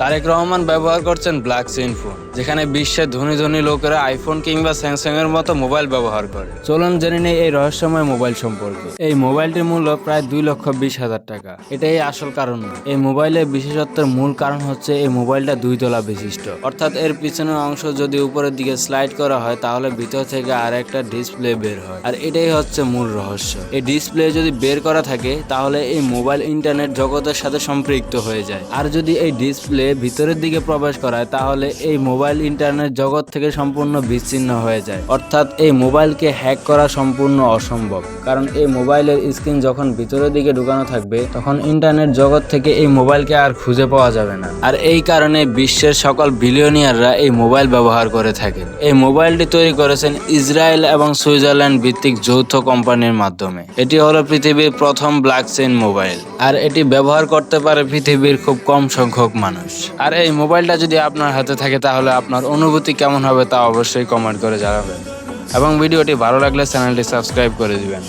তারেক রহমান ব্যবহার করছেন black chain phone, যেখানে বিশ্বের ধনী ধনী লোকেরা আইফোন কিংবা স্যামসাং এর মতো মোবাইল ব্যবহার করে। চলুন জেনে নেই এই রহস্যময় মোবাইল সম্পর্কে। এই মোবাইলটির মূল্য প্রায় 2,20,000 টাকা। এটাই আসল কারণ না। এই মোবাইলের বিশেষত্বের মূল কারণ হচ্ছে এই মোবাইলটা 2 তলা বিশিষ্ট, অর্থাৎ এর পিছনের অংশ যদি উপরের দিকে স্লাইড করা হয় তাহলে ভিতর থেকে আর একটা ডিসপ্লে বের হয়, আর এটাই হচ্ছে মূল রহস্য। এই ডিসপ্লে যদি বের করা থাকে তাহলে এই মোবাইল ইন্টারনেট জগতের সাথে সম্পৃক্ত হয়ে যায়, আর যদি এই ডিসপ্লে ভিতরের দিকে প্রবেশ করায় তাহলে এই মোবাইল ইন্টারনেট জগৎ থেকে সম্পূর্ণ বিচ্ছিন্ন হয়ে যায়। অর্থাৎ এই মোবাইলকে হ্যাক করা সম্পূর্ণ অসম্ভব, কারণ এই মোবাইলের স্ক্রিন যখন ভিতরের দিকে ঢুকানো থাকবে তখন ইন্টারনেট জগৎ থেকে এই মোবাইলকে আর খুঁজে পাওয়া যাবে না। আর এই কারণে বিশ্বের সকল বিলিয়নিয়াররা এই মোবাইল ব্যবহার করে থাকে। এই মোবাইলটি তৈরি করেছেন ইসরায়েল এবং সুইজারল্যান্ড ভিত্তিক যৌথ কোম্পানির মাধ্যমে। এটি হলো পৃথিবীর প্রথম ব্ল্যাক চেইন মোবাইল, আর এটি ব্যবহার করতে পারে পৃথিবীর খুব কম সংখ্যক মানুষ। আর এই মোবাইলটা যদি আপনার হাতে থাকে তাহলে আপনার অনুভূতি কেমন হবে তা অবশ্যই কমেন্ট করে জানাবেন, এবং ভিডিওটি ভালো লাগলে চ্যানেলটি সাবস্ক্রাইব করে দিবেন।